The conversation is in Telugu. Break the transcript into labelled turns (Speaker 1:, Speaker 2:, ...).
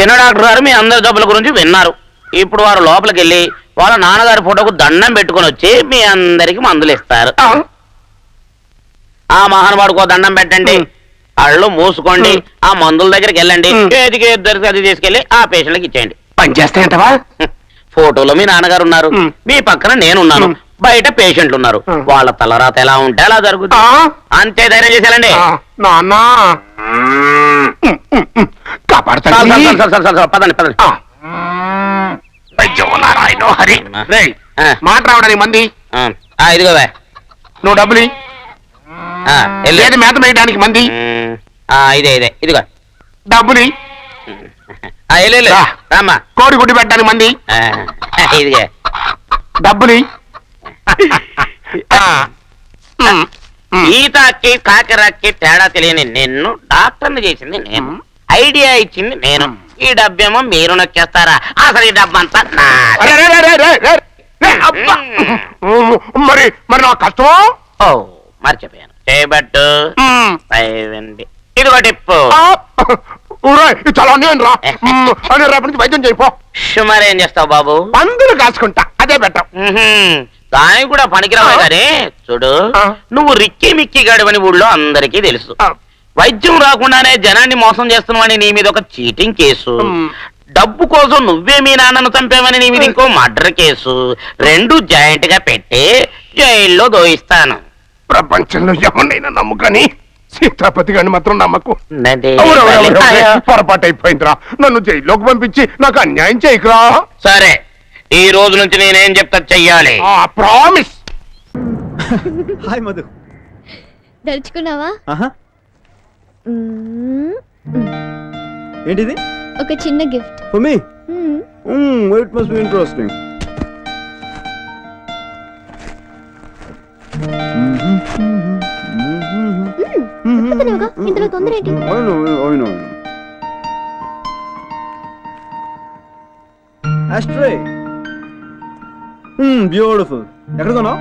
Speaker 1: చిన్న డాక్టర్ గారు మీ అందరి జబ్బుల గురించి విన్నారు. ఇప్పుడు వారు లోపలికి వెళ్ళి వాళ్ళ నాన్నగారి ఫోటోకు దండం పెట్టుకుని వచ్చి మీ అందరికి మందులు ఇస్తారు. ఆ మహానుభావుడికో దండం పెట్టండి, కళ్ళు మూసుకోండి, ఆ మందుల దగ్గరికి వెళ్ళండి, ఏదికి ఇద్దరికి అది తీసుకెళ్లి ఆ పేషెంట్కి ఇచ్చేయండి.
Speaker 2: పని చేస్తాయంటవా?
Speaker 1: ఫోటోలో మీ నాన్నగారు ఉన్నారు, మీ పక్కన నేనున్నాను, బయట పేషెంట్లు ఉన్నారు. వాళ్ళ తలరాత ఎలా ఉంటే అలా జరుగుతుంది. అంతే, ధైర్యం చేసేయాలండి.
Speaker 2: నాన్న
Speaker 1: పదండి పదండి.
Speaker 2: హరి మాట రావడానికి మంది
Speaker 1: ఇదిగో
Speaker 2: నువ్వు డబ్బులు లేదు, మేత వేయడానికి మంది
Speaker 1: ఇదే ఇదే ఇదిగో
Speaker 2: డబ్బులు
Speaker 1: రామ్మా.
Speaker 2: కోడి గుడ్డి పెట్టడానికి మంది
Speaker 1: ఇదిగే
Speaker 2: డబ్బులు
Speaker 1: ఈతకి కాకిరాకి తేడా తెలియని నిన్ను డాక్టర్ని చేసింది నేను, ఐడియా ఇచ్చింది నేను. ఈ డబ్బేమో మీరు నొక్కేస్తారా? అసలు ఈ డబ్బంతా
Speaker 2: మరి మరి నా కష్టమో
Speaker 1: మర్చిపోయాను. చేయబట్టు ఇదిగో టిప్పు.
Speaker 2: చాలా నేను రా రేపటి నుంచి వైద్యం చేయిపో.
Speaker 1: మరి ఏం చేస్తావు బాబు?
Speaker 2: మందులు కాసుకుంటా, అదే బెటర్.
Speaker 1: దానికి కూడా పనికిరావు కానీ చూడు, నువ్వు రిక్కీ మిక్కీ గడవని ఊళ్ళో అందరికీ తెలుసు. వైద్యం రాకుండానే జనాన్ని మోసం చేస్తున్నావని నీ మీద ఒక చీటింగ్ కేసు, డబ్బు కోసం నువ్వే మీ నాన్నను చంపావని నీ మీద ఇంకో మర్డర్ కేసు, రెండు జాయింట్ గా పెట్టి జైల్లో దోయిస్తాను.
Speaker 2: ప్రపంచంలో ఎవరినైనా నమ్ముకని సీతాపతి గాని మాత్రం నమ్మకు. పొరపాటు అయిపోయిందిరా, నన్ను జైల్లోకి పంపించి నాకు అన్యాయం చేయకురా.
Speaker 1: సరే, ఈ రోజు నుంచి నేనేం చెప్తా చెయ్యాలి.
Speaker 2: ప్రామిస్.
Speaker 3: హాయ్ మధు.
Speaker 4: దలుచుకున్నావా?
Speaker 3: ఏంటిది?
Speaker 4: ఒక చిన్న gift
Speaker 3: for me. It must be interesting.
Speaker 4: ఇందులో తొందర ఏంటి?
Speaker 3: బ్యూటిఫుల్. ఎక్కడ కొన్నావు?